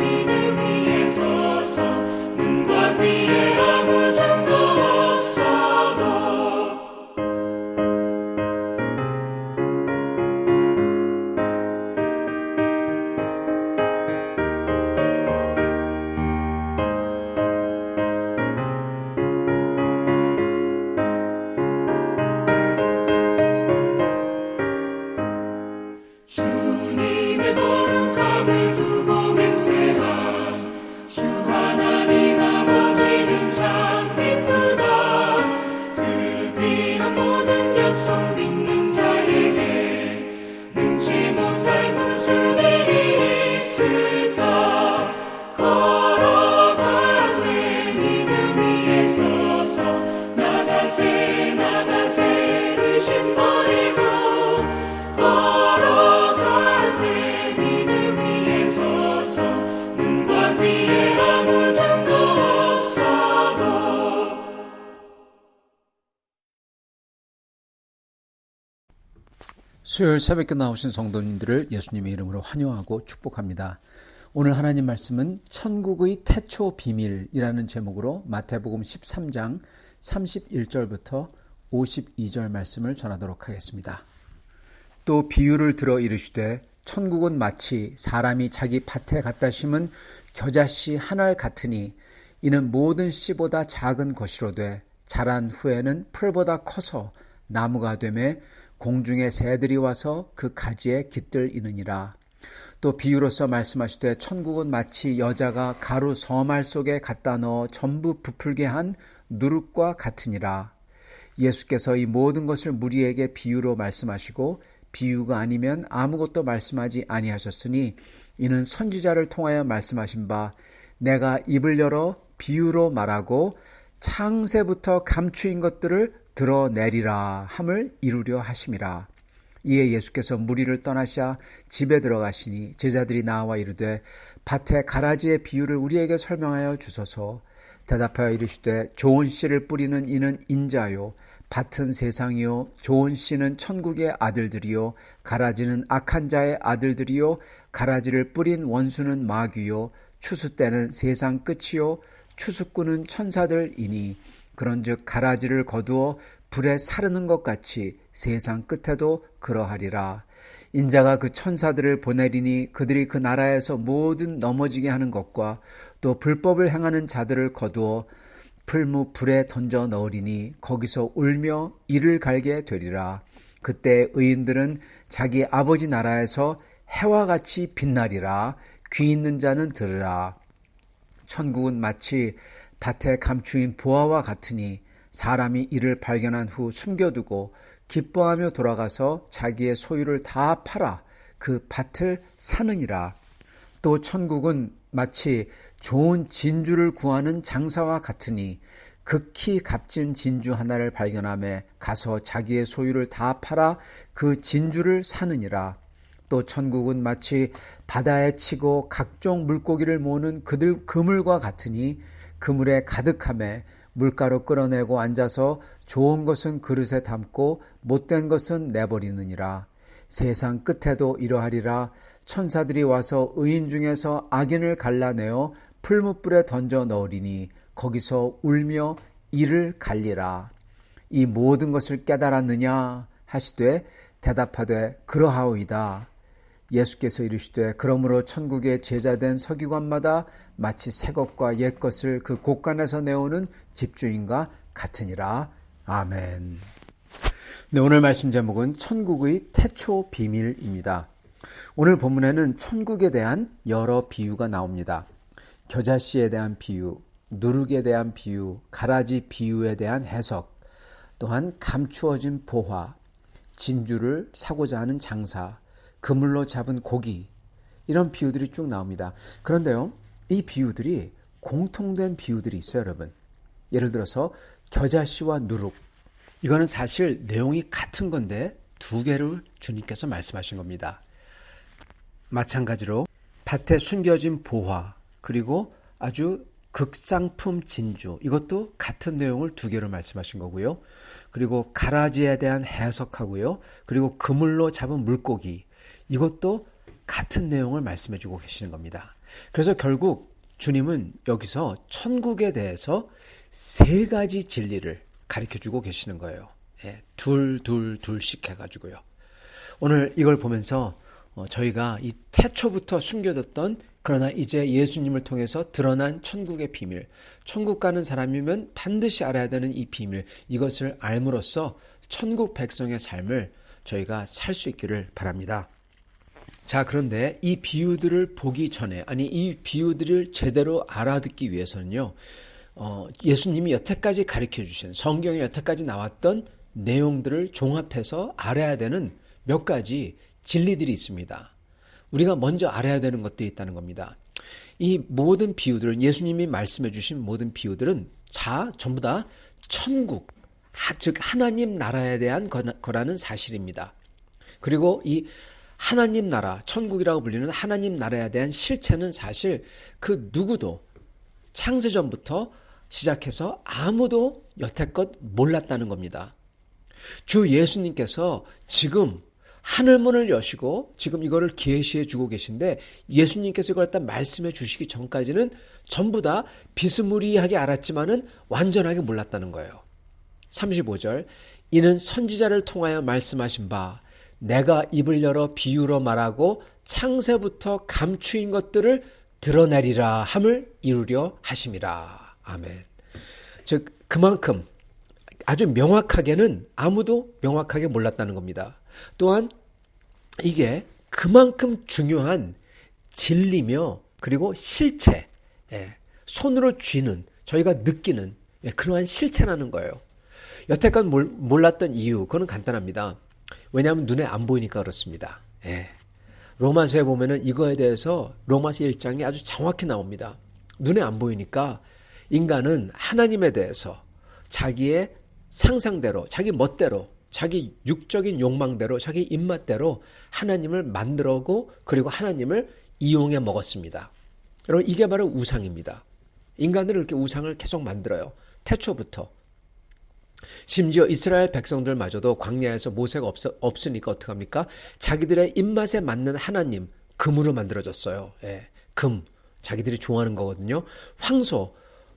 믿음 위에 서서 눈과 귀에 아무 증거 없어도 주님의 거룩함을 두고 맹세한 주 하나님 아버지는 참 기쁘다. 그 귀한 모든 약속 믿는 자에게 능치 못할 무슨 일이 있을까. 걸어가세 믿음 위에 서서 나가세 나가세 의심 버리고 걸어가세 믿음 위에 서서 눈과 귀에 아무 증거 없어도. 수요일 새벽에 나오신 성도님들을 예수님의 이름으로 환영하고 축복합니다. 오늘 하나님 말씀은 천국의 태초 비밀이라는 제목으로 마태복음 13장 31절부터 52절 말씀을 전하도록 하겠습니다. 또 비유를 들어 이르시되 천국은 마치 사람이 자기 밭에 갖다 심은 겨자씨 한 알 같으니 이는 모든 씨보다 작은 것이로되 자란 후에는 풀보다 커서 나무가 되매 공중의 새들이 와서 그 가지에 깃들이느니라. 또 비유로서 말씀하시되 천국은 마치 여자가 가루 서말 속에 갖다 넣어 전부 부풀게 한 누룩과 같으니라. 예수께서 이 모든 것을 무리에게 비유로 말씀하시고 비유가 아니면 아무것도 말씀하지 아니하셨으니 이는 선지자를 통하여 말씀하신 바 내가 입을 열어 비유로 말하고 창세부터 감추인 것들을 드러내리라 함을 이루려 하심이라. 이에 예수께서 무리를 떠나시아 집에 들어가시니 제자들이 나와 이르되 밭의 가라지의 비유를 우리에게 설명하여 주소서. 대답하여 이르시되 좋은 씨를 뿌리는 이는 인자요 밭은 세상이요 좋은 씨는 천국의 아들들이요 가라지는 악한 자의 아들들이요 가라지를 뿌린 원수는 마귀요 추수 때는 세상 끝이요 추수꾼은 천사들이니 그런즉 가라지를 거두어 불에 사르는 것 같이 세상 끝에도 그러하리라. 인자가 그 천사들을 보내리니 그들이 그 나라에서 모든 넘어지게 하는 것과 또 불법을 행하는 자들을 거두어 풀무 불에 던져 넣으리니 거기서 울며 이를 갈게 되리라. 그때 의인들은 자기 아버지 나라에서 해와 같이 빛나리라. 귀 있는 자는 들으라. 천국은 마치 밭에 감추인 보화와 같으니 사람이 이를 발견한 후 숨겨두고 기뻐하며 돌아가서 자기의 소유를 다 팔아 그 밭을 사느니라. 또 천국은 마치 좋은 진주를 구하는 장사와 같으니 극히 값진 진주 하나를 발견하며 가서 자기의 소유를 다 팔아 그 진주를 사느니라. 또 천국은 마치 바다에 치고 각종 물고기를 모으는 그물과 같으니 그물에 가득하며 물가로 끌어내고 앉아서 좋은 것은 그릇에 담고 못된 것은 내버리느니라. 세상 끝에도 이러하리라. 천사들이 와서 의인 중에서 악인을 갈라내어 풀무불에 던져 넣으리니 거기서 울며 이를 갈리라. 이 모든 것을 깨달았느냐 하시되 대답하되 그러하오이다. 예수께서 이르시되 그러므로 천국의 제자된 서기관마다 마치 새 것과 옛 것을 그 곳간에서 내오는 집주인과 같으니라. 아멘. 네, 오늘 말씀 제목은 천국의 태초 비밀입니다. 오늘 본문에는 천국에 대한 여러 비유가 나옵니다. 겨자씨에 대한 비유, 누룩에 대한 비유, 가라지 비유에 대한 해석, 또한 감추어진 보화, 진주를 사고자 하는 장사, 그물로 잡은 고기, 이런 비유들이 쭉 나옵니다. 그런데요, 이 비유들이 공통된 비유들이 있어요, 여러분. 예를 들어서 겨자씨와 누룩, 이거는 사실 내용이 같은 건데 두 개를 주님께서 말씀하신 겁니다. 마찬가지로 밭에 숨겨진 보화, 그리고 아주 극상품 진주, 이것도 같은 내용을 두 개로 말씀하신 거고요. 그리고 가라지에 대한 해석하고요. 그리고 그물로 잡은 물고기, 이것도 같은 내용을 말씀해 주고 계시는 겁니다. 그래서 결국 주님은 여기서 천국에 대해서 세 가지 진리를 가르쳐주고 계시는 거예요. 둘씩 해가지고요. 오늘 이걸 보면서 저희가 이 태초부터 숨겨졌던 그러나 이제 예수님을 통해서 드러난 천국의 비밀, 천국 가는 사람이면 반드시 알아야 되는 이 비밀, 이것을 알므로써 천국 백성의 삶을 저희가 살 수 있기를 바랍니다. 자, 그런데 이 비유들을 보기 전에, 아니 이 비유들을 제대로 알아듣기 위해서는요, 예수님이 여태까지 가르쳐 주신, 성경에 여태까지 나왔던 내용들을 종합해서 알아야 되는 몇 가지 진리들이 있습니다. 우리가 먼저 알아야 되는 것들이 있다는 겁니다. 이 모든 비유들은, 예수님이 말씀해 주신 모든 비유들은 전부 다 천국, 즉 하나님 나라에 대한 거라는 사실입니다. 그리고 이 하나님 나라, 천국이라고 불리는 하나님 나라에 대한 실체는 사실 그 누구도 창세전부터 시작해서 아무도 여태껏 몰랐다는 겁니다. 주 예수님께서 지금 하늘문을 여시고 지금 이거를 계시해 주고 계신데, 예수님께서 이걸 딱 말씀해 주시기 전까지는 전부 다 비스무리하게 알았지만은 완전하게 몰랐다는 거예요. 35절, 이는 선지자를 통하여 말씀하신 바 내가 입을 열어 비유로 말하고 창세부터 감추인 것들을 드러내리라 함을 이루려 하심이라. 아멘. 즉 그만큼 아주 명확하게는 아무도 명확하게 몰랐다는 겁니다. 또한 이게 그만큼 중요한 진리며 그리고 실체, 손으로 쥐는, 저희가 느끼는 그러한 실체라는 거예요. 여태껏 몰랐던 이유, 그거는 간단합니다. 왜냐하면 눈에 안 보이니까 그렇습니다. 로마서에 보면은 이거에 대해서 로마서 1장이 아주 정확히 나옵니다. 눈에 안 보이니까 인간은 하나님에 대해서 자기의 상상대로, 자기 멋대로, 자기 육적인 욕망대로, 자기 입맛대로 하나님을 만들어고 그리고 하나님을 이용해 먹었습니다. 여러분, 이게 바로 우상입니다. 인간들은 이렇게 우상을 계속 만들어요. 태초부터. 심지어 이스라엘 백성들마저도 광야에서 모세가 없으니까 어떡합니까? 자기들의 입맛에 맞는 하나님, 금으로 만들어졌어요. 금, 자기들이 좋아하는 거거든요.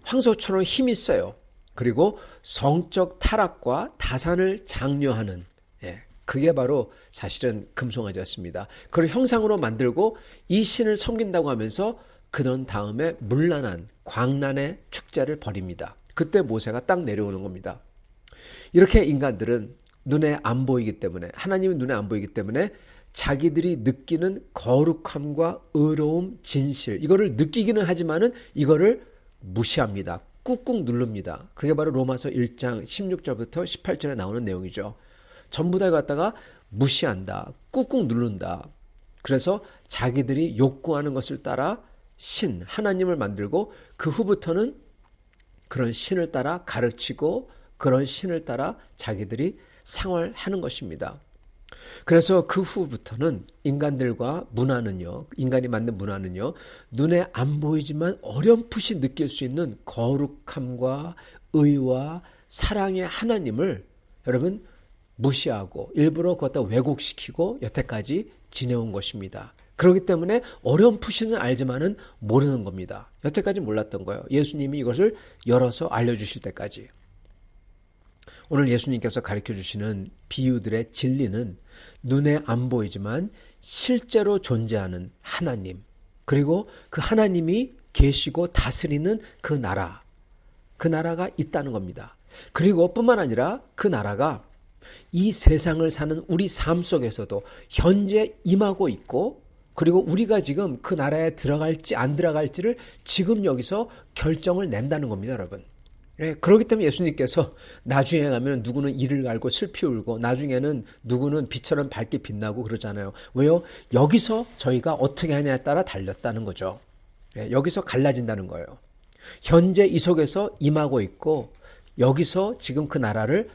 황소처럼 힘이 세요. 그리고 성적 타락과 다산을 장려하는, 그게 바로 사실은 금송아지였습니다. 그걸 형상으로 만들고 이 신을 섬긴다고 하면서 그런 다음에 문란한 광란의 축제를 벌입니다. 그때 모세가 딱 내려오는 겁니다. 이렇게 인간들은 눈에 안 보이기 때문에, 하나님이 눈에 안 보이기 때문에 자기들이 느끼는 거룩함과 의로움, 진실, 이거를 느끼기는 하지만은 이거를 무시합니다. 꾹꾹 누릅니다. 그게 바로 로마서 1장 16절부터 18절에 나오는 내용이죠. 전부 다 갖다가 무시한다. 꾹꾹 누른다. 그래서 자기들이 욕구하는 것을 따라 하나님을 만들고 그 후부터는 그런 신을 따라 가르치고 그런 신을 따라 자기들이 생활하는 것입니다. 그래서 그 후부터는 인간들과 문화는요, 인간이 만든 문화는요, 눈에 안 보이지만 어렴풋이 느낄 수 있는 거룩함과 의와 사랑의 하나님을 여러분 무시하고 일부러 그것다 왜곡시키고 여태까지 지내온 것입니다. 그렇기 때문에 어렴풋이는 알지만은 모르는 겁니다. 여태까지 몰랐던 거예요. 예수님이 이것을 열어서 알려주실 때까지. 오늘 예수님께서 가르쳐 주시는 비유들의 진리는 눈에 안 보이지만 실제로 존재하는 하나님, 그리고 그 하나님이 계시고 다스리는 그 나라가 있다는 겁니다. 그리고 뿐만 아니라 그 나라가 이 세상을 사는 우리 삶 속에서도 현재 임하고 있고, 그리고 우리가 지금 그 나라에 들어갈지 안 들어갈지를 지금 여기서 결정을 낸다는 겁니다, 여러분. 그렇기 때문에 예수님께서 나중에 가면 누구는 이를 갈고 슬피 울고 나중에는 누구는 빛처럼 밝게 빛나고 그러잖아요. 왜요? 여기서 저희가 어떻게 하냐에 따라 달렸다는 거죠. 여기서 갈라진다는 거예요. 현재 이 속에서 임하고 있고 여기서 지금 그 나라를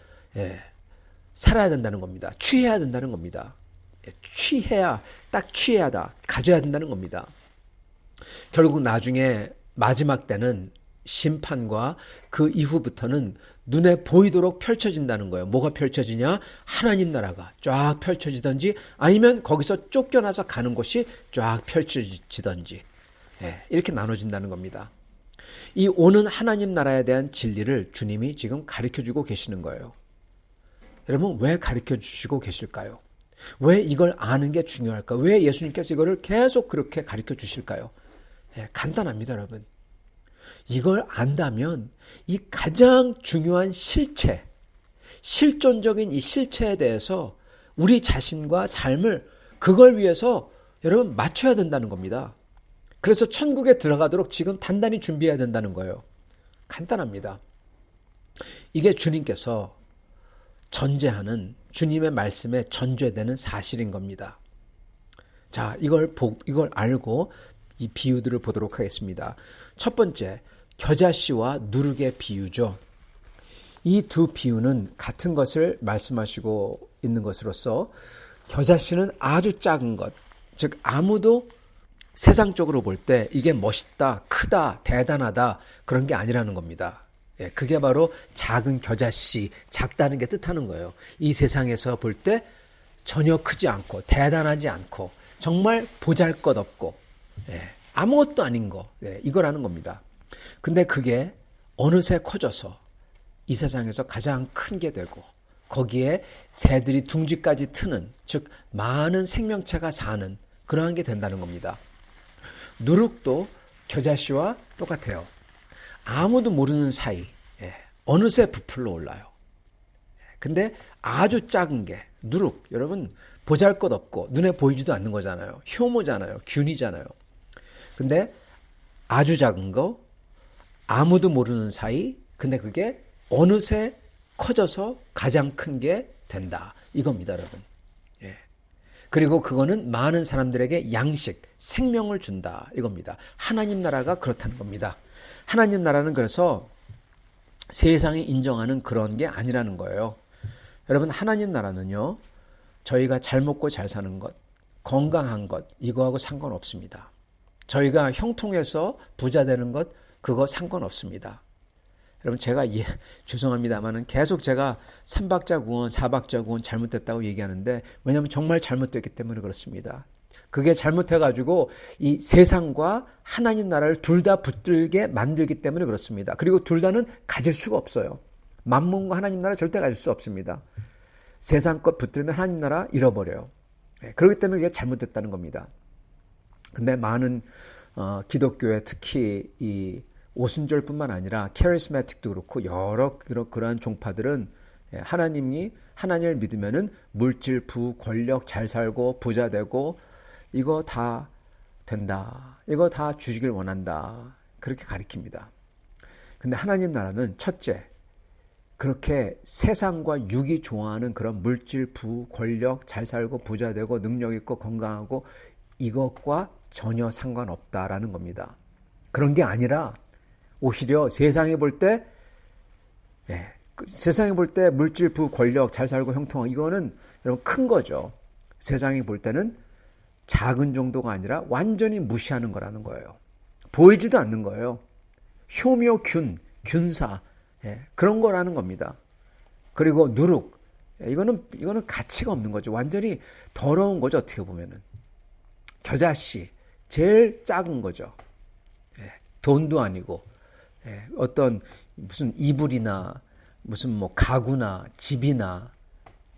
살아야 된다는 겁니다. 취해야 된다는 겁니다. 취해야다. 가져야 된다는 겁니다. 결국 나중에 마지막 때는 심판과 그 이후부터는 눈에 보이도록 펼쳐진다는 거예요. 뭐가 펼쳐지냐? 하나님 나라가 쫙 펼쳐지든지 아니면 거기서 쫓겨나서 가는 곳이 쫙 펼쳐지든지. 이렇게 나눠진다는 겁니다. 이 오는 하나님 나라에 대한 진리를 주님이 지금 가르쳐주고 계시는 거예요. 여러분, 왜 가르쳐주시고 계실까요? 왜 이걸 아는 게 중요할까? 왜 예수님께서 이거를 계속 그렇게 가르쳐주실까요? 간단합니다, 여러분. 이걸 안다면 이 가장 중요한 실체, 실존적인 이 실체에 대해서 우리 자신과 삶을 그걸 위해서 여러분 맞춰야 된다는 겁니다. 그래서 천국에 들어가도록 지금 단단히 준비해야 된다는 거예요. 간단합니다. 이게 주님께서 전제하는 주님의 말씀에 전제되는 사실인 겁니다. 자, 이걸 알고 이 비유들을 보도록 하겠습니다. 첫 번째, 겨자씨와 누룩의 비유죠. 이 두 비유는 같은 것을 말씀하시고 있는 것으로서 겨자씨는 아주 작은 것, 즉 아무도 세상적으로 볼 때 이게 멋있다, 크다, 대단하다 그런 게 아니라는 겁니다. 그게 바로 작은 겨자씨, 작다는 게 뜻하는 거예요. 이 세상에서 볼 때 전혀 크지 않고 대단하지 않고 정말 보잘것없고 아무것도 아닌 거, 이거라는 겁니다. 근데 그게 어느새 커져서 이 세상에서 가장 큰 게 되고 거기에 새들이 둥지까지 트는, 즉 많은 생명체가 사는 그러한 게 된다는 겁니다. 누룩도 겨자씨와 똑같아요. 아무도 모르는 사이 어느새 부풀러 올라요. 근데 아주 작은 게 누룩, 여러분 보잘것없고 눈에 보이지도 않는 거잖아요. 효모잖아요. 균이잖아요. 근데 아주 작은 거, 아무도 모르는 사이, 근데 그게 어느새 커져서 가장 큰 게 된다. 이겁니다, 여러분. 그리고 그거는 많은 사람들에게 양식, 생명을 준다. 이겁니다. 하나님 나라가 그렇다는 겁니다. 하나님 나라는 그래서 세상이 인정하는 그런 게 아니라는 거예요. 여러분, 하나님 나라는요, 저희가 잘 먹고 잘 사는 것, 건강한 것, 이거하고 상관없습니다. 저희가 형통해서 부자 되는 것, 그거 상관없습니다. 여러분, 제가 죄송합니다만은 계속 제가 3박자 구원, 4박자 구원 잘못됐다고 얘기하는데, 왜냐하면 정말 잘못됐기 때문에 그렇습니다. 그게 잘못해가지고 이 세상과 하나님 나라를 둘 다 붙들게 만들기 때문에 그렇습니다. 그리고 둘 다는 가질 수가 없어요. 만몬과 하나님 나라 절대 가질 수 없습니다. 세상 것 붙들면 하나님 나라 잃어버려요. 그렇기 때문에 그게 잘못됐다는 겁니다. 근데 많은 기독교에 특히 이 오순절뿐만 아니라 캐리스마틱도 그렇고 여러 그러한 종파들은 하나님을 믿으면은 물질, 부, 권력, 잘 살고 부자 되고 이거 다 된다. 이거 다 주시길 원한다. 그렇게 가리킵니다. 근데 하나님 나라는 첫째, 그렇게 세상과 육이 좋아하는 그런 물질, 부, 권력, 잘 살고 부자 되고 능력 있고 건강하고 이것과 전혀 상관없다라는 겁니다. 그런 게 아니라 오히려 세상에 볼 때 물질, 부, 권력, 잘 살고 형통하고 이거는 여러분 큰 거죠. 세상이 볼 때는 작은 정도가 아니라 완전히 무시하는 거라는 거예요. 보이지도 않는 거예요. 효묘, 균사 그런 거라는 겁니다. 그리고 누룩 이거는 가치가 없는 거죠. 완전히 더러운 거죠. 어떻게 보면은 겨자씨 제일 작은 거죠. 돈도 아니고 어떤 무슨 이불이나 무슨 뭐 가구나 집이나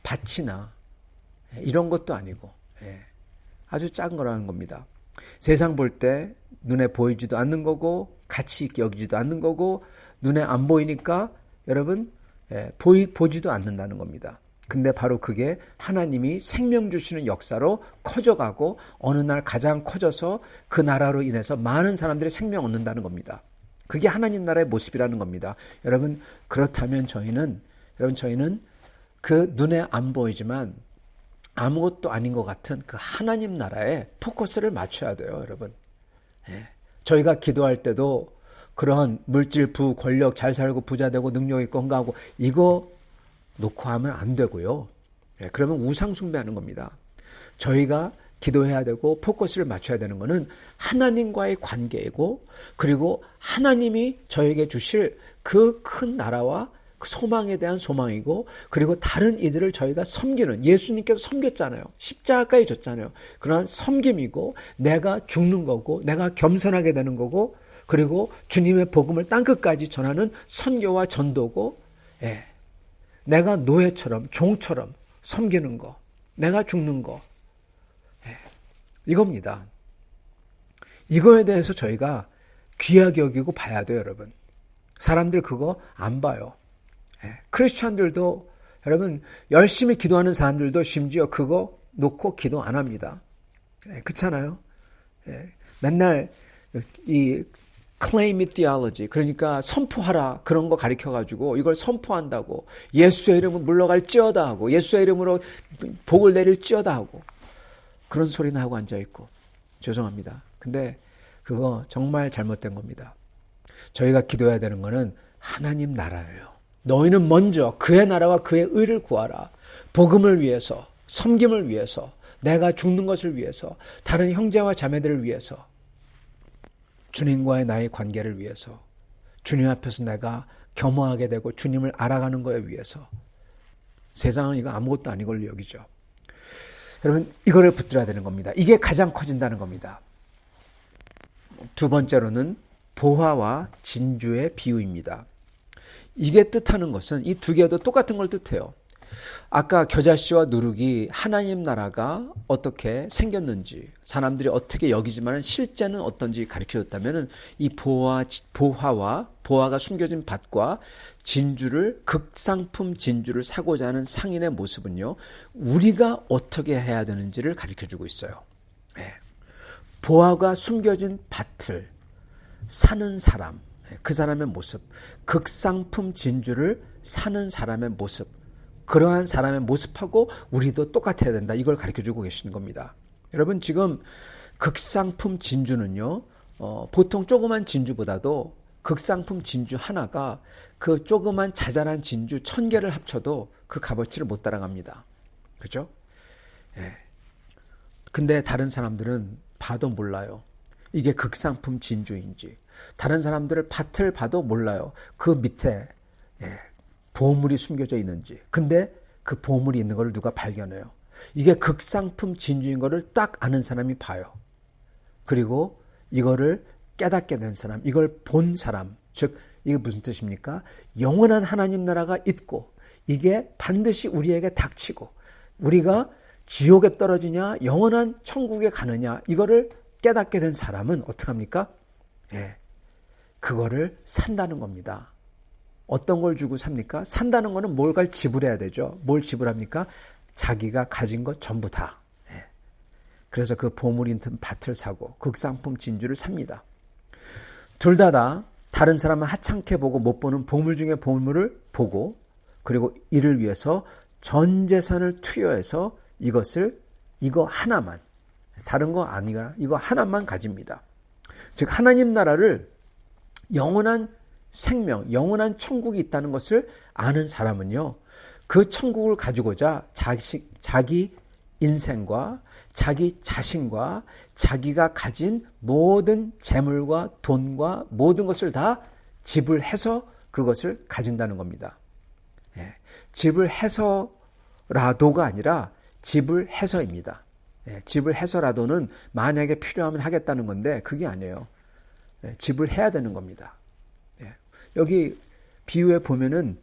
밭이나 이런 것도 아니고 아주 작은 거라는 겁니다. 세상 볼 때 눈에 보이지도 않는 거고 가치 있게 여기지도 않는 거고 눈에 안 보이니까 여러분 보지도 않는다는 겁니다. 근데 바로 그게 하나님이 생명 주시는 역사로 커져가고 어느 날 가장 커져서 그 나라로 인해서 많은 사람들이 생명 얻는다는 겁니다. 그게 하나님 나라의 모습이라는 겁니다. 여러분 그렇다면 저희는 그 눈에 안 보이지만 아무것도 아닌 것 같은 그 하나님 나라에 포커스를 맞춰야 돼요, 여러분. 저희가 기도할 때도 그런 물질, 부, 권력, 잘 살고 부자 되고 능력 있고 건강하고 이거 놓고 하면 안 되고요. 그러면 우상 숭배하는 겁니다. 저희가 기도해야 되고 포커스를 맞춰야 되는 것은 하나님과의 관계이고 그리고 하나님이 저에게 주실 그 큰 나라와 소망에 대한 소망이고, 그리고 다른 이들을 저희가 섬기는, 예수님께서 섬겼잖아요. 십자가까지 졌잖아요. 그러한 섬김이고, 내가 죽는 거고, 내가 겸손하게 되는 거고, 그리고 주님의 복음을 땅끝까지 전하는 선교와 전도고, 예. 내가 노예처럼, 종처럼 섬기는 거, 내가 죽는 거, 예. 이겁니다. 이거에 대해서 저희가 귀하게 여기고 봐야 돼요, 여러분. 사람들 그거 안 봐요. 예. 크리스천들도, 여러분, 열심히 기도하는 사람들도 심지어 그거 놓고 기도 안 합니다. 예. 그렇잖아요. 예. 맨날 이 claim it theology, 그러니까 선포하라, 그런 거 가르쳐가지고 이걸 선포한다고, 예수의 이름으로 물러갈지어다 하고, 예수의 이름으로 복을 내릴지어다 하고, 그런 소리나 하고 앉아있고, 죄송합니다. 근데 그거 정말 잘못된 겁니다. 저희가 기도해야 되는 거는 하나님 나라예요. 너희는 먼저 그의 나라와 그의 의를 구하라. 복음을 위해서, 섬김을 위해서, 내가 죽는 것을 위해서, 다른 형제와 자매들을 위해서, 주님과의 나의 관계를 위해서, 주님 앞에서 내가 겸허하게 되고 주님을 알아가는 거에 위해서. 세상은 이거 아무것도 아닌 걸로 여기죠. 여러분, 이거를 붙들어야 되는 겁니다. 이게 가장 커진다는 겁니다. 두 번째로는 보화와 진주의 비유입니다. 이게 뜻하는 것은 이 두 개도 똑같은 걸 뜻해요. 아까 겨자씨와 누룩이 하나님 나라가 어떻게 생겼는지, 사람들이 어떻게 여기지만 실제는 어떤지 가르쳐줬다면, 이 보화가 숨겨진 밭과 진주를, 극상품 진주를 사고자 하는 상인의 모습은요, 우리가 어떻게 해야 되는지를 가르쳐주고 있어요. 네. 보화가 숨겨진 밭을 사는 사람, 그 사람의 모습, 극상품 진주를 사는 사람의 모습, 그러한 사람의 모습하고 우리도 똑같아야 된다. 이걸 가르쳐주고 계시는 겁니다. 여러분, 지금 극상품 진주는요, 보통 조그만 진주보다도 극상품 진주 하나가 그 조그만 자잘한 진주 1000개를 합쳐도 그 값어치를 못 따라갑니다. 그죠? 예. 근데 다른 사람들은 봐도 몰라요. 이게 극상품 진주인지. 다른 사람들을 밭을 봐도 몰라요. 그 밑에, 예, 보물이 숨겨져 있는지. 근데 그 보물이 있는 걸 누가 발견해요. 이게 극상품 진주인 거를 딱 아는 사람이 봐요. 그리고 이거를 깨닫게 된 사람, 이걸 본 사람, 즉 이게 무슨 뜻입니까? 영원한 하나님 나라가 있고, 이게 반드시 우리에게 닥치고, 우리가 지옥에 떨어지냐 영원한 천국에 가느냐, 이거를 깨닫게 된 사람은 어떻게 합니까? 예, 그거를 산다는 겁니다. 어떤 걸 주고 삽니까? 산다는 거는 뭘 지불해야 되죠. 뭘 지불합니까? 자기가 가진 것 전부 다. 예. 그래서 그 보물이 있는 밭을 사고 극상품 진주를 삽니다. 둘 다 다른 사람은 하찮게 보고 못 보는 보물 중에 보물을 보고, 그리고 이를 위해서 전 재산을 투여해서 이거 하나만, 다른 거 아니라 이거 하나만 가집니다. 즉 하나님 나라를, 영원한 생명, 영원한 천국이 있다는 것을 아는 사람은요, 그 천국을 가지고자 자기 인생과 자기 자신과 자기가 가진 모든 재물과 돈과 모든 것을 다 지불해서 그것을 가진다는 겁니다. 예, 지불해서라도가 아니라 지불해서입니다. 예, 지불해서라도는 만약에 필요하면 하겠다는 건데 그게 아니에요. 예, 지불해야 되는 겁니다. 여기 비유에 보면은,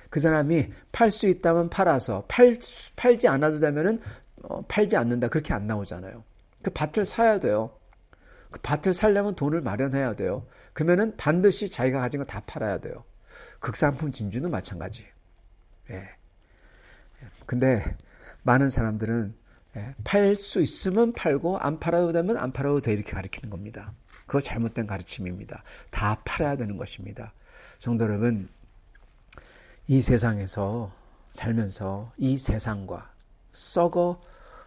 그 사람이 팔 수 있다면 팔아서, 팔지 않아도 되면은 팔지 않는다, 그렇게 안 나오잖아요. 그 밭을 사야 돼요. 그 밭을 사려면 돈을 마련해야 돼요. 그러면은 반드시 자기가 가진 거 다 팔아야 돼요. 극상품 진주는 마찬가지. 예. 근데 많은 사람들은 팔 수 있으면 팔고 안 팔아도 되면 안 팔아도 돼, 이렇게 가르치는 겁니다. 그거 잘못된 가르침입니다. 다 팔아야 되는 것입니다. 성도 여러분, 이 세상에서 살면서 이 세상과 썩어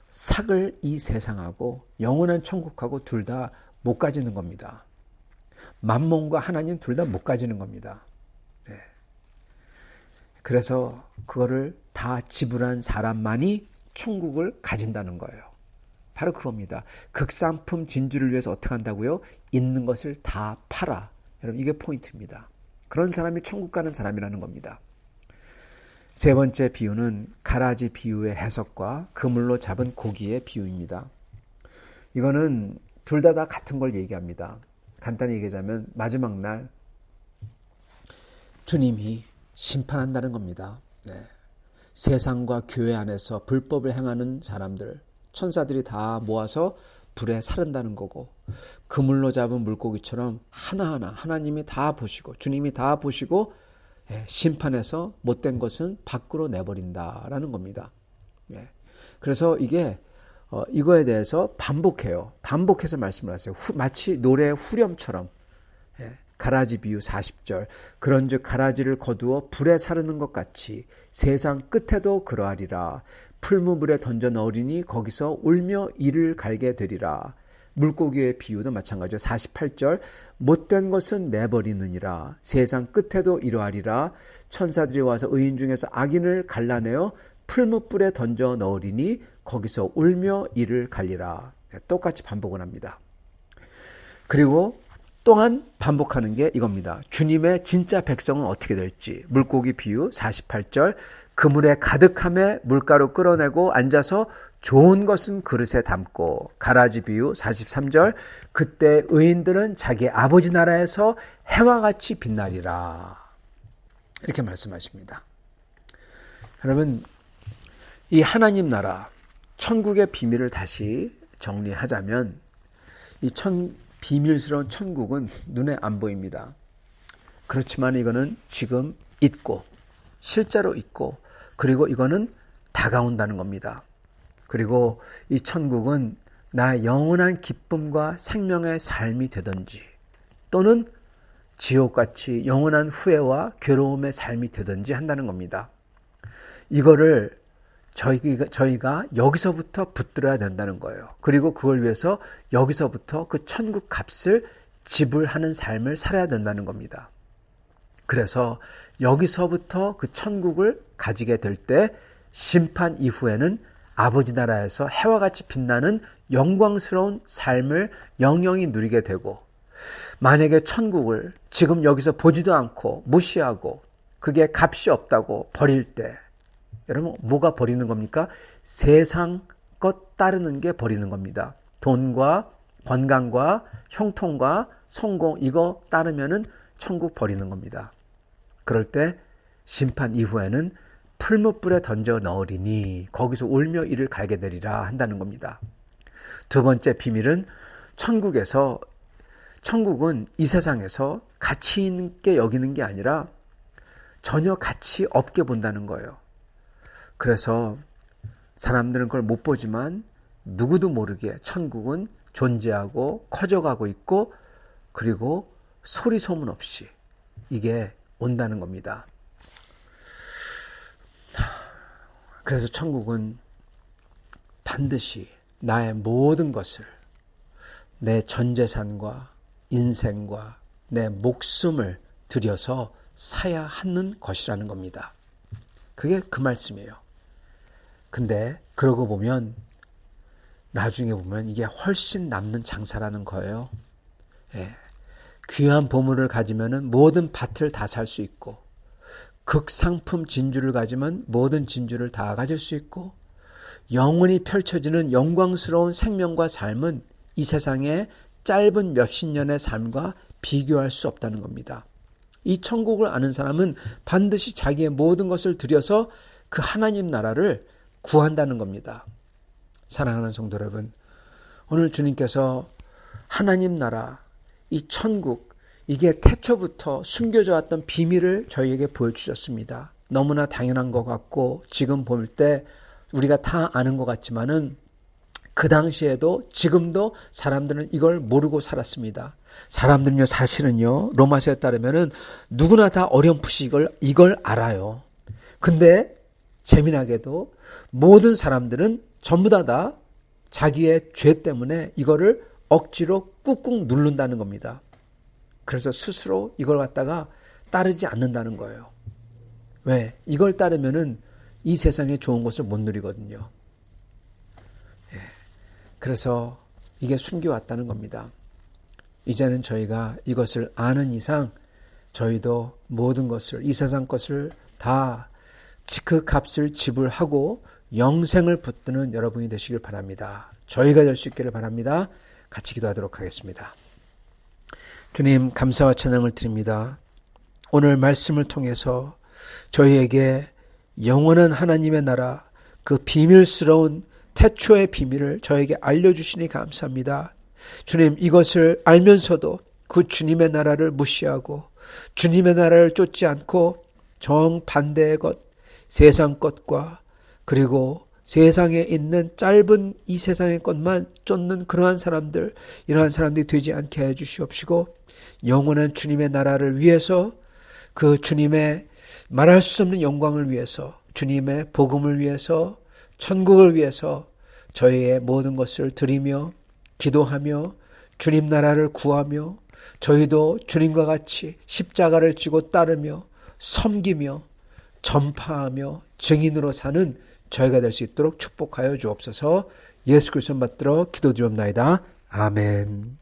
삭을 이 세상하고 영원한 천국하고 둘 다 못 가지는 겁니다. 만몬과 하나님 둘 다 못 가지는 겁니다. 네. 그래서 그거를 다 지불한 사람만이 천국을 가진다는 거예요. 바로 그겁니다. 극상품 진주를 위해서 어떻게 한다고요? 있는 것을 다 팔아. 여러분, 이게 포인트입니다. 그런 사람이 천국 가는 사람이라는 겁니다. 세 번째 비유는 가라지 비유의 해석과 그물로 잡은 고기의 비유입니다. 이거는 둘 다 같은 걸 얘기합니다. 간단히 얘기하자면 마지막 날 주님이 심판한다는 겁니다. 네. 세상과 교회 안에서 불법을 행하는 사람들, 천사들이 다 모아서 불에 사른다는 거고, 그물로 잡은 물고기처럼 하나하나 하나님이 다 보시고 주님이 다 보시고 심판해서 못된 것은 밖으로 내버린다라는 겁니다. 그래서 이거에 대해서 반복해요. 반복해서 말씀을 하세요. 마치 노래 후렴처럼. 가라지 비유 40절. 그런즉 가라지를 거두어 불에 사르는 것 같이 세상 끝에도 그러하리라. 풀무불에 던져 넣으리니 거기서 울며 이를 갈게 되리라. 물고기의 비유도 마찬가지죠. 48절. 못된 것은 내버리느니라. 세상 끝에도 이러하리라. 천사들이 와서 의인 중에서 악인을 갈라내어 풀무불에 던져 넣으리니 거기서 울며 이를 갈리라. 똑같이 반복을 합니다. 그리고 또한 반복하는 게 이겁니다. 주님의 진짜 백성은 어떻게 될지. 물고기 비유 48절. 그물에 가득함에 물가로 끌어내고 앉아서 좋은 것은 그릇에 담고. 가라지 비유 43절. 그때 의인들은 자기 아버지 나라에서 해와 같이 빛나리라. 이렇게 말씀하십니다. 여러분, 이 하나님 나라 천국의 비밀을 다시 정리하자면 이 비밀스러운 천국은 눈에 안 보입니다. 그렇지만 이거는 지금 있고 실제로 있고, 그리고 이거는 다가온다는 겁니다. 그리고 이 천국은 나의 영원한 기쁨과 생명의 삶이 되든지, 또는 지옥같이 영원한 후회와 괴로움의 삶이 되든지 한다는 겁니다. 이거를 저희가 여기서부터 붙들어야 된다는 거예요. 그리고 그걸 위해서 여기서부터 그 천국 값을 지불하는 삶을 살아야 된다는 겁니다. 그래서 여기서부터 그 천국을 가지게 될 때 심판 이후에는 아버지 나라에서 해와 같이 빛나는 영광스러운 삶을 영영이 누리게 되고, 만약에 천국을 지금 여기서 보지도 않고 무시하고 그게 값이 없다고 버릴 때, 여러분 뭐가 버리는 겁니까? 세상 것 따르는 게 버리는 겁니다. 돈과 건강과 형통과 성공, 이거 따르면은 천국 버리는 겁니다. 그럴 때 심판 이후에는 풀무불에 던져 넣으리니 거기서 울며 이를 갈게 되리라 한다는 겁니다. 두 번째 비밀은 천국은 이 세상에서 가치 있게 여기는 게 아니라 전혀 가치 없게 본다는 거예요. 그래서 사람들은 그걸 못 보지만 누구도 모르게 천국은 존재하고 커져가고 있고, 그리고 소리 소문 없이 이게 온다는 겁니다. 그래서 천국은 반드시 나의 모든 것을, 내 전 재산과 인생과 내 목숨을 들여서 사야 하는 것이라는 겁니다. 그게 그 말씀이에요. 근데 그러고 보면 나중에 보면 이게 훨씬 남는 장사라는 거예요. 귀한 보물을 가지면은 모든 밭을 다 살 수 있고, 극상품 진주를 가지면 모든 진주를 다 가질 수 있고, 영원히 펼쳐지는 영광스러운 생명과 삶은 이 세상의 짧은 몇십 년의 삶과 비교할 수 없다는 겁니다. 이 천국을 아는 사람은 반드시 자기의 모든 것을 들여서 그 하나님 나라를 구한다는 겁니다. 사랑하는 성도 여러분, 오늘 주님께서 하나님 나라, 이 천국, 이게 태초부터 숨겨져 왔던 비밀을 저희에게 보여주셨습니다. 너무나 당연한 것 같고 지금 볼 때 우리가 다 아는 것 같지만은 그 당시에도 지금도 사람들은 이걸 모르고 살았습니다. 사람들은요, 사실은요, 로마서에 따르면은 누구나 다 어렴풋이 이걸 알아요. 근데 재미나게도 모든 사람들은 전부 다 자기의 죄 때문에 이거를 억지로 꾹꾹 누른다는 겁니다. 그래서 스스로 이걸 갖다가 따르지 않는다는 거예요. 왜? 이걸 따르면은 이 세상에 좋은 것을 못 누리거든요. 그래서 이게 숨겨왔다는 겁니다. 이제는 저희가 이것을 아는 이상 저희도 모든 것을, 이 세상 것을 다 그 값을 지불하고 영생을 붙드는 여러분이 되시길 바랍니다. 저희가 될 수 있기를 바랍니다. 같이 기도하도록 하겠습니다. 주님, 감사와 찬양을 드립니다. 오늘 말씀을 통해서 저희에게 영원한 하나님의 나라, 그 비밀스러운 태초의 비밀을 저에게 알려주시니 감사합니다. 주님, 이것을 알면서도 그 주님의 나라를 무시하고 주님의 나라를 쫓지 않고 정반대의 것, 세상 것과 그리고 세상에 있는 짧은 이 세상의 것만 쫓는 그러한 사람들, 이러한 사람들이 되지 않게 해 주시옵시고 영원한 주님의 나라를 위해서, 그 주님의 말할 수 없는 영광을 위해서, 주님의 복음을 위해서, 천국을 위해서 저희의 모든 것을 드리며 기도하며 주님 나라를 구하며 저희도 주님과 같이 십자가를 지고 따르며 섬기며 전파하며 증인으로 사는 저희가 될 수 있도록 축복하여 주옵소서. 예수 그리스도 받들어 기도드리옵나이다. 아멘.